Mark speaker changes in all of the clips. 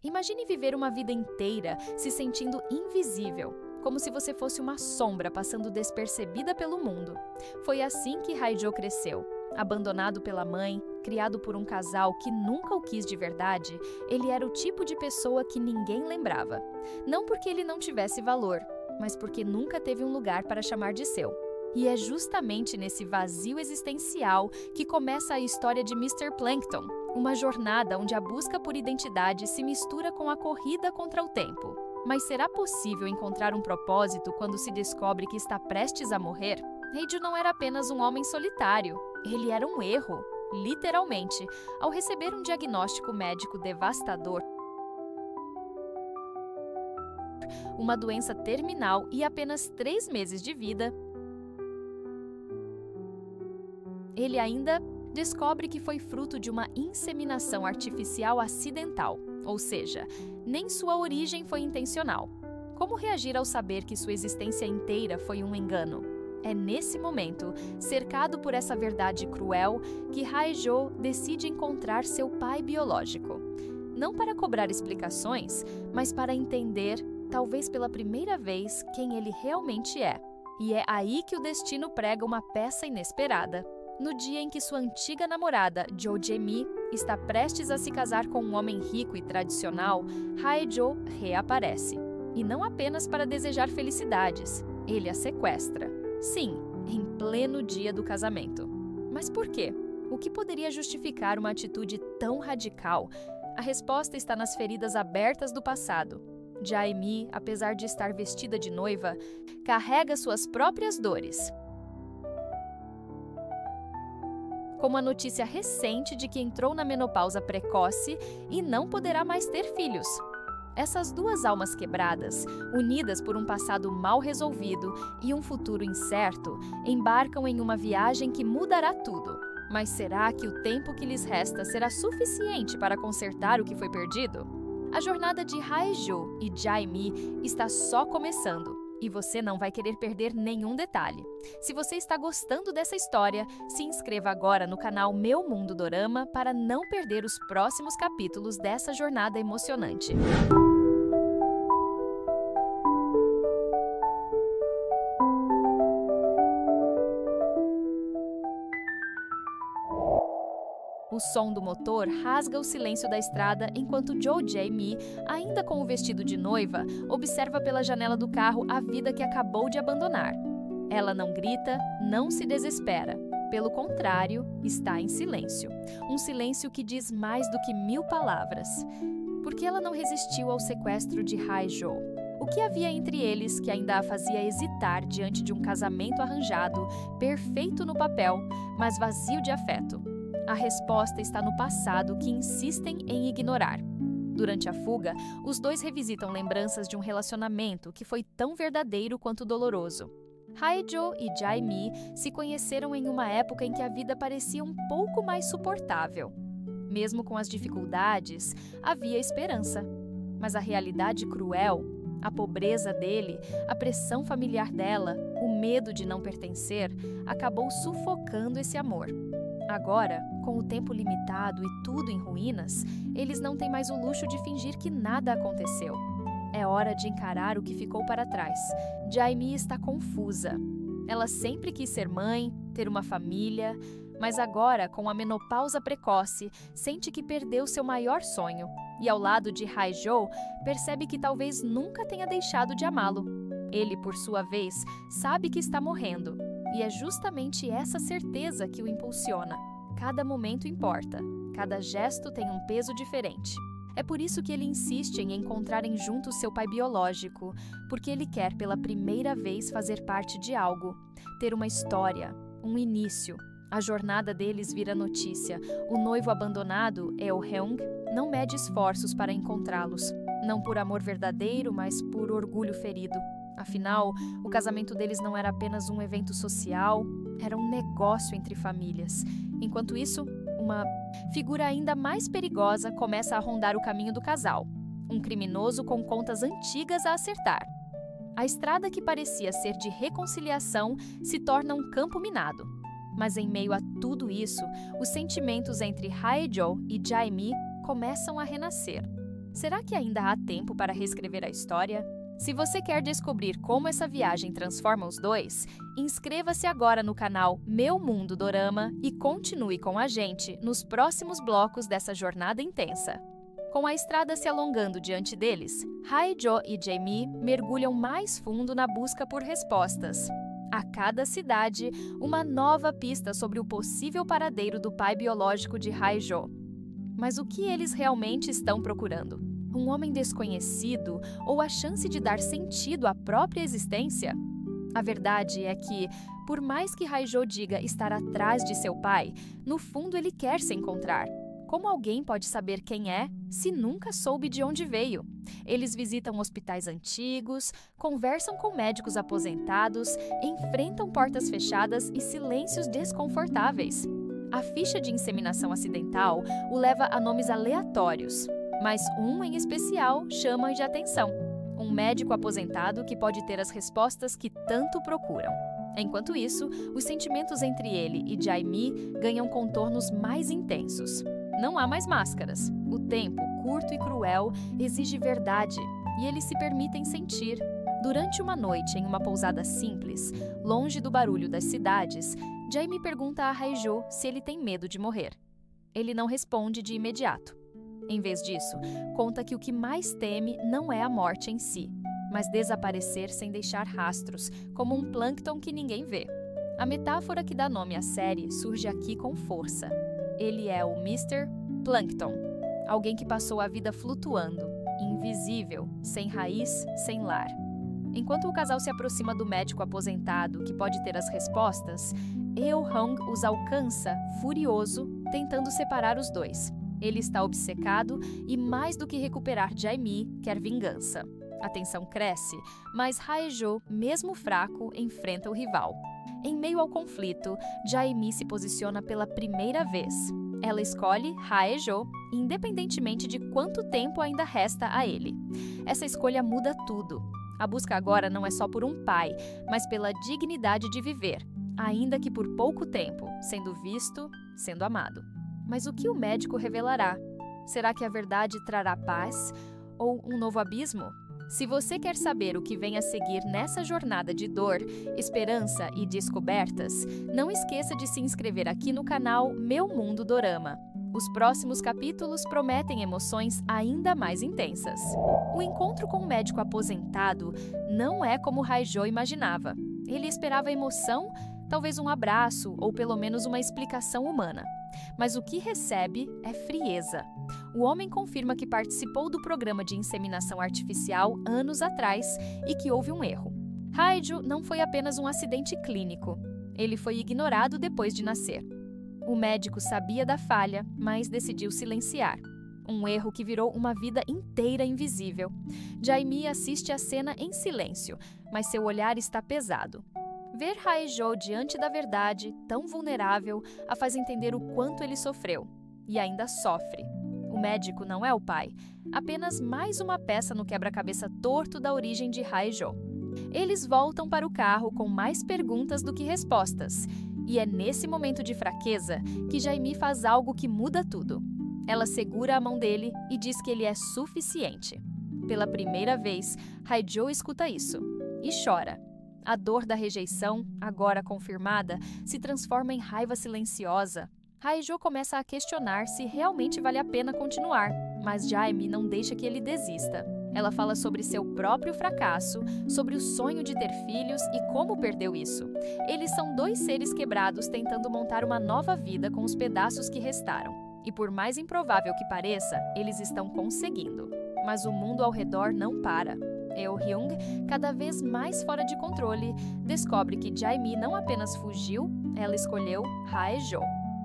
Speaker 1: Imagine viver uma vida inteira se sentindo invisível, como se você fosse uma sombra passando despercebida pelo mundo. Foi assim que Hae-jo cresceu. Abandonado pela mãe, criado por um casal que nunca o quis de verdade, ele era o tipo de pessoa que ninguém lembrava. Não porque ele não tivesse valor, mas porque nunca teve um lugar para chamar de seu. E é justamente nesse vazio existencial que começa a história de Mr. Plankton, uma jornada onde a busca por identidade se mistura com a corrida contra o tempo. Mas será possível encontrar um propósito quando se descobre que está prestes a morrer? Hae-jo não era apenas um homem solitário, ele era um erro, literalmente, ao receber um diagnóstico médico devastador, uma doença terminal e apenas 3 meses de vida, ele ainda descobre que foi fruto de uma inseminação artificial acidental, ou seja, nem sua origem foi intencional. Como reagir ao saber que sua existência inteira foi um engano? É nesse momento, cercado por essa verdade cruel, que Hae-jo decide encontrar seu pai biológico. Não para cobrar explicações, mas para entender, talvez pela primeira vez, quem ele realmente é. E é aí que o destino prega uma peça inesperada. No dia em que sua antiga namorada, Jo Jae-mi, está prestes a se casar com um homem rico e tradicional, Hae-jo reaparece. E não apenas para desejar felicidades, ele a sequestra. Sim, em pleno dia do casamento. Mas por quê? O que poderia justificar uma atitude tão radical? A resposta está nas feridas abertas do passado. Jae-mi, apesar de estar vestida de noiva, carrega suas próprias dores. Como a notícia recente de que entrou na menopausa precoce e não poderá mais ter filhos. Essas duas almas quebradas, unidas por um passado mal resolvido e um futuro incerto, embarcam em uma viagem que mudará tudo. Mas será que o tempo que lhes resta será suficiente para consertar o que foi perdido? A jornada de Hae-jo e Jae-mi está só começando. E você não vai querer perder nenhum detalhe. Se você está gostando dessa história, se inscreva agora no canal Meu Mundo Dorama para não perder os próximos capítulos dessa jornada emocionante. O som do motor rasga o silêncio da estrada enquanto Jo Jae-mi, ainda com o vestido de noiva, observa pela janela do carro a vida que acabou de abandonar. Ela não grita, não se desespera. Pelo contrário, está em silêncio. Um silêncio que diz mais do que 1000 palavras. Porque ela não resistiu ao sequestro de Hae-jo. O que havia entre eles que ainda a fazia hesitar diante de um casamento arranjado, perfeito no papel, mas vazio de afeto? A resposta está no passado que insistem em ignorar. Durante a fuga, os dois revisitam lembranças de um relacionamento que foi tão verdadeiro quanto doloroso. Hae-jo e Jae-mi se conheceram em uma época em que a vida parecia um pouco mais suportável. Mesmo com as dificuldades, havia esperança. Mas a realidade cruel, a pobreza dele, a pressão familiar dela, o medo de não pertencer, acabou sufocando esse amor. Agora, com o tempo limitado e tudo em ruínas, eles não têm mais o luxo de fingir que nada aconteceu. É hora de encarar o que ficou para trás. Jae-mi está confusa. Ela sempre quis ser mãe, ter uma família, mas agora, com a menopausa precoce, sente que perdeu seu maior sonho. E ao lado de Hae-jo, percebe que talvez nunca tenha deixado de amá-lo. Ele, por sua vez, sabe que está morrendo. E é justamente essa certeza que o impulsiona. Cada momento importa, cada gesto tem um peso diferente. É por isso que ele insiste em encontrarem juntos seu pai biológico, porque ele quer pela primeira vez fazer parte de algo, ter uma história, um início. A jornada deles vira notícia. O noivo abandonado, Eo-heung, não mede esforços para encontrá-los, não por amor verdadeiro, mas por orgulho ferido. Afinal, o casamento deles não era apenas um evento social, era um negócio entre famílias. Enquanto isso, uma figura ainda mais perigosa começa a rondar o caminho do casal. Um criminoso com contas antigas a acertar. A estrada que parecia ser de reconciliação se torna um campo minado. Mas em meio a tudo isso, os sentimentos entre Hae-jo e Jae-mi começam a renascer. Será que ainda há tempo para reescrever a história? Se você quer descobrir como essa viagem transforma os dois, inscreva-se agora no canal Meu Mundo Dorama e continue com a gente nos próximos blocos dessa jornada intensa. Com a estrada se alongando diante deles, Hae-jo e Jae-mi mergulham mais fundo na busca por respostas. A cada cidade, uma nova pista sobre o possível paradeiro do pai biológico de Hae-jo. Mas o que eles realmente estão procurando? Um homem desconhecido ou a chance de dar sentido à própria existência? A verdade é que, por mais que Hae-jo diga estar atrás de seu pai, no fundo ele quer se encontrar. Como alguém pode saber quem é se nunca soube de onde veio? Eles visitam hospitais antigos, conversam com médicos aposentados, enfrentam portas fechadas e silêncios desconfortáveis. A ficha de inseminação acidental o leva a nomes aleatórios, mas um em especial chama de atenção. Um médico aposentado que pode ter as respostas que tanto procuram. Enquanto isso, os sentimentos entre ele e Jae-mi ganham contornos mais intensos. Não há mais máscaras. O tempo, curto e cruel, exige verdade, e eles se permitem sentir. Durante uma noite em uma pousada simples, longe do barulho das cidades, Jae-mi pergunta a Hae-jo se ele tem medo de morrer. Ele não responde de imediato. Em vez disso, conta que o que mais teme não é a morte em si, mas desaparecer sem deixar rastros, como um plâncton que ninguém vê. A metáfora que dá nome à série surge aqui com força. Ele é o Mr. Plankton, alguém que passou a vida flutuando, invisível, sem raiz, sem lar. Enquanto o casal se aproxima do médico aposentado, que pode ter as respostas, Eo-hong os alcança, furioso, tentando separar os dois. Ele está obcecado e, mais do que recuperar Jae-mi, quer vingança. A tensão cresce, mas Hae-jo, mesmo fraco, enfrenta o rival. Em meio ao conflito, Jae-mi se posiciona pela primeira vez. Ela escolhe Hae-jo, independentemente de quanto tempo ainda resta a ele. Essa escolha muda tudo. A busca agora não é só por um pai, mas pela dignidade de viver, ainda que por pouco tempo, sendo visto, sendo amado. Mas o que o médico revelará? Será que a verdade trará paz? Ou um novo abismo? Se você quer saber o que vem a seguir nessa jornada de dor, esperança e descobertas, não esqueça de se inscrever aqui no canal Meu Mundo Dorama. Os próximos capítulos prometem emoções ainda mais intensas. O encontro com o médico aposentado não é como Hae-jo imaginava. Ele esperava emoção, talvez um abraço ou pelo menos uma explicação humana. Mas o que recebe é frieza. O homem confirma que participou do programa de inseminação artificial anos atrás e que houve um erro. Hae-jo não foi apenas um acidente clínico. Ele foi ignorado depois de nascer. O médico sabia da falha, mas decidiu silenciar. Um erro que virou uma vida inteira invisível. Jae-mi assiste a cena em silêncio, mas seu olhar está pesado. Ver Hae-jo diante da verdade, tão vulnerável, a faz entender o quanto ele sofreu. E ainda sofre. O médico não é o pai, apenas mais uma peça no quebra-cabeça torto da origem de Hae-jo. Eles voltam para o carro com mais perguntas do que respostas. E é nesse momento de fraqueza que Jae-mi faz algo que muda tudo. Ela segura a mão dele e diz que ele é suficiente. Pela primeira vez, Hae-jo escuta isso e chora. A dor da rejeição, agora confirmada, se transforma em raiva silenciosa. Hae-jo começa a questionar se realmente vale a pena continuar, mas Jae-mi não deixa que ele desista. Ela fala sobre seu próprio fracasso, sobre o sonho de ter filhos e como perdeu isso. Eles são dois seres quebrados tentando montar uma nova vida com os pedaços que restaram. E por mais improvável que pareça, eles estão conseguindo. Mas o mundo ao redor não para. Eo-hyung, cada vez mais fora de controle, descobre que Jae-mi não apenas fugiu, ela escolheu Hae-jo.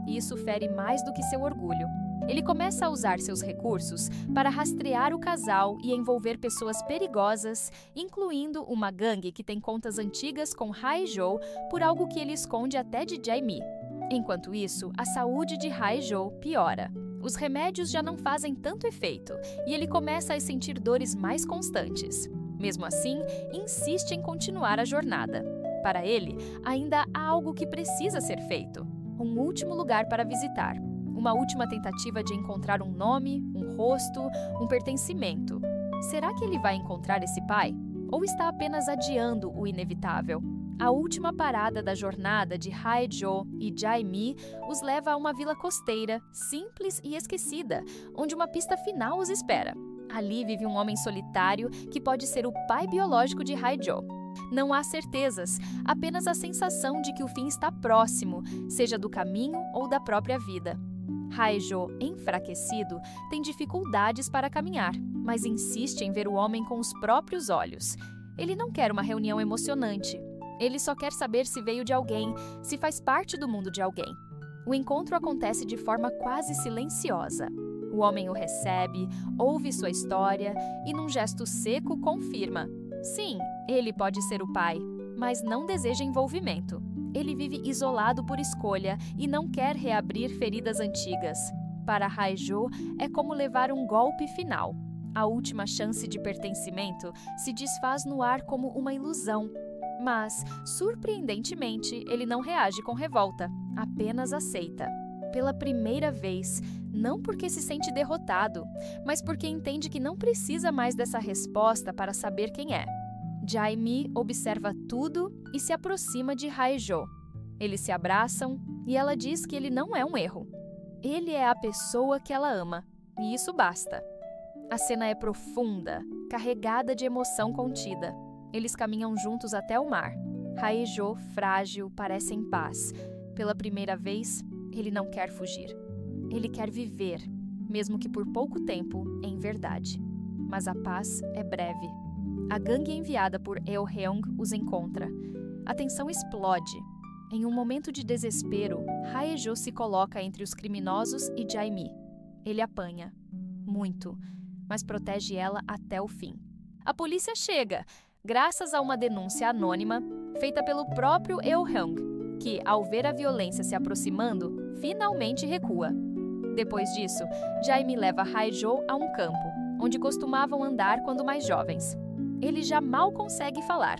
Speaker 1: E isso fere mais do que seu orgulho. Ele começa a usar seus recursos para rastrear o casal e envolver pessoas perigosas, incluindo uma gangue que tem contas antigas com Hae-jo por algo que ele esconde até de Jae-mi. Enquanto isso, a saúde de Hae-jo piora. Os remédios já não fazem tanto efeito e ele começa a sentir dores mais constantes. Mesmo assim, insiste em continuar a jornada. Para ele, ainda há algo que precisa ser feito. Um último lugar para visitar. Uma última tentativa de encontrar um nome, um rosto, um pertencimento. Será que ele vai encontrar esse pai? Ou está apenas adiando o inevitável? A última parada da jornada de Hae-jo e Jae-mi os leva a uma vila costeira, simples e esquecida, onde uma pista final os espera. Ali vive um homem solitário que pode ser o pai biológico de Hae-jo. Não há certezas, apenas a sensação de que o fim está próximo, seja do caminho ou da própria vida. Hae-jo, enfraquecido, tem dificuldades para caminhar, mas insiste em ver o homem com os próprios olhos. Ele não quer uma reunião emocionante. Ele só quer saber se veio de alguém, se faz parte do mundo de alguém. O encontro acontece de forma quase silenciosa. O homem o recebe, ouve sua história e, num gesto seco, confirma. Sim, ele pode ser o pai, mas não deseja envolvimento. Ele vive isolado por escolha e não quer reabrir feridas antigas. Para Hae-jo, é como levar um golpe final. A última chance de pertencimento se desfaz no ar como uma ilusão. Mas, surpreendentemente, ele não reage com revolta, apenas aceita. Pela primeira vez, não porque se sente derrotado, mas porque entende que não precisa mais dessa resposta para saber quem é. Jae-mi observa tudo e se aproxima de Hae-jo. Eles se abraçam e ela diz que ele não é um erro. Ele é a pessoa que ela ama, e isso basta. A cena é profunda, carregada de emoção contida. Eles caminham juntos até o mar. Hae-jo, frágil, parece em paz. Pela primeira vez, ele não quer fugir. Ele quer viver, mesmo que por pouco tempo, em verdade. Mas a paz é breve. A gangue enviada por Eo-heung os encontra. A tensão explode. Em um momento de desespero, Hae-jo se coloca entre os criminosos e Jae-mi. Ele apanha. Muito. Mas protege ela até o fim. A polícia chega, graças a uma denúncia anônima feita pelo próprio Eo-heung, que, ao ver a violência se aproximando, finalmente recua. Depois disso, Jae-mi leva Hae-jo a um campo, onde costumavam andar quando mais jovens. Ele já mal consegue falar.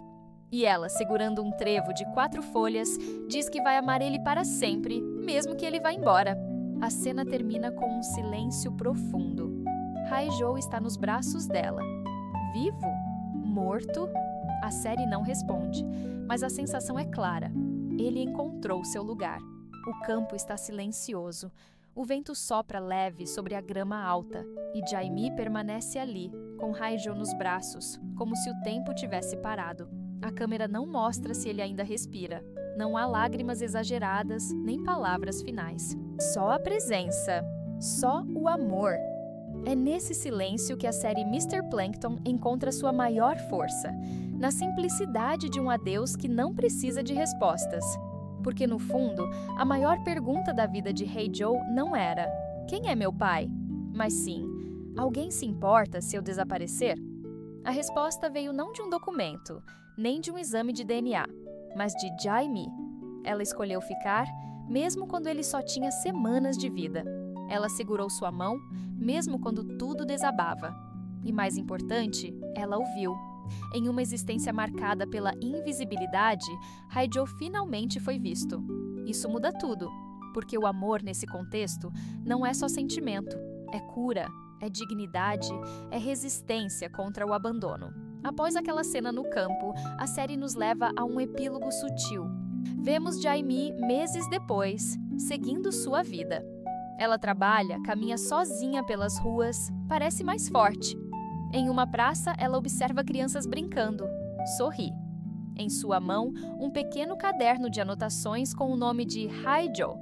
Speaker 1: E ela, segurando um trevo de 4 folhas, diz que vai amar ele para sempre, mesmo que ele vá embora. A cena termina com um silêncio profundo. Hae-jo está nos braços dela. Vivo? Morto? A série não responde, mas a sensação é clara. Ele encontrou seu lugar. O campo está silencioso. O vento sopra leve sobre a grama alta e Jae-mi permanece ali, com Hae-jo nos braços, como se o tempo tivesse parado. A câmera não mostra se ele ainda respira. Não há lágrimas exageradas, nem palavras finais. Só a presença. Só o amor. É nesse silêncio que a série Mr. Plankton encontra sua maior força. Na simplicidade de um adeus que não precisa de respostas. Porque, no fundo, a maior pergunta da vida de Hae-jo não era "Quem é meu pai?", mas sim "Alguém se importa se eu desaparecer?". A resposta veio não de um documento, nem de um exame de DNA, mas de Jae-mi. Ela escolheu ficar, mesmo quando ele só tinha semanas de vida. Ela segurou sua mão, mesmo quando tudo desabava. E mais importante, ela ouviu. Em uma existência marcada pela invisibilidade, Hae-jo finalmente foi visto. Isso muda tudo, porque o amor nesse contexto não é só sentimento, é cura, é dignidade, é resistência contra o abandono. Após aquela cena no campo, a série nos leva a um epílogo sutil. Vemos Jae-mi meses depois, seguindo sua vida. Ela trabalha, caminha sozinha pelas ruas, parece mais forte. Em uma praça, ela observa crianças brincando. Sorri. Em sua mão, um pequeno caderno de anotações com o nome de Hae-jo.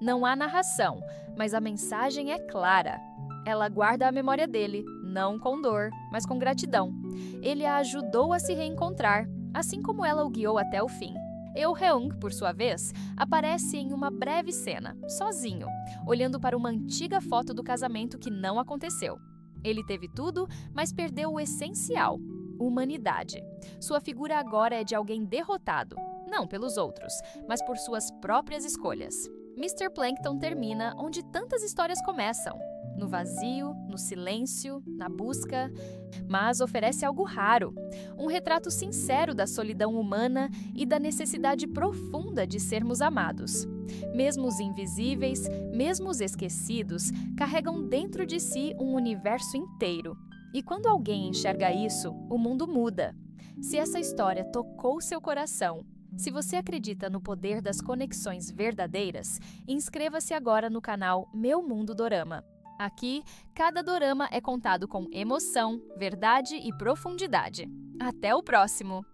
Speaker 1: Não há narração, mas a mensagem é clara. Ela guarda a memória dele, não com dor, mas com gratidão. Ele a ajudou a se reencontrar, assim como ela o guiou até o fim. Eo-heung, por sua vez, aparece em uma breve cena, sozinho, olhando para uma antiga foto do casamento que não aconteceu. Ele teve tudo, mas perdeu o essencial: humanidade. Sua figura agora é de alguém derrotado, não pelos outros, mas por suas próprias escolhas. Mr. Plankton termina onde tantas histórias começam: no vazio, no silêncio, na busca, mas oferece algo raro, um retrato sincero da solidão humana e da necessidade profunda de sermos amados. Mesmo os invisíveis, mesmo os esquecidos, carregam dentro de si um universo inteiro. E quando alguém enxerga isso, o mundo muda. Se essa história tocou seu coração, se você acredita no poder das conexões verdadeiras, inscreva-se agora no canal Meu Mundo Dorama. Aqui, cada dorama é contado com emoção, verdade e profundidade. Até o próximo!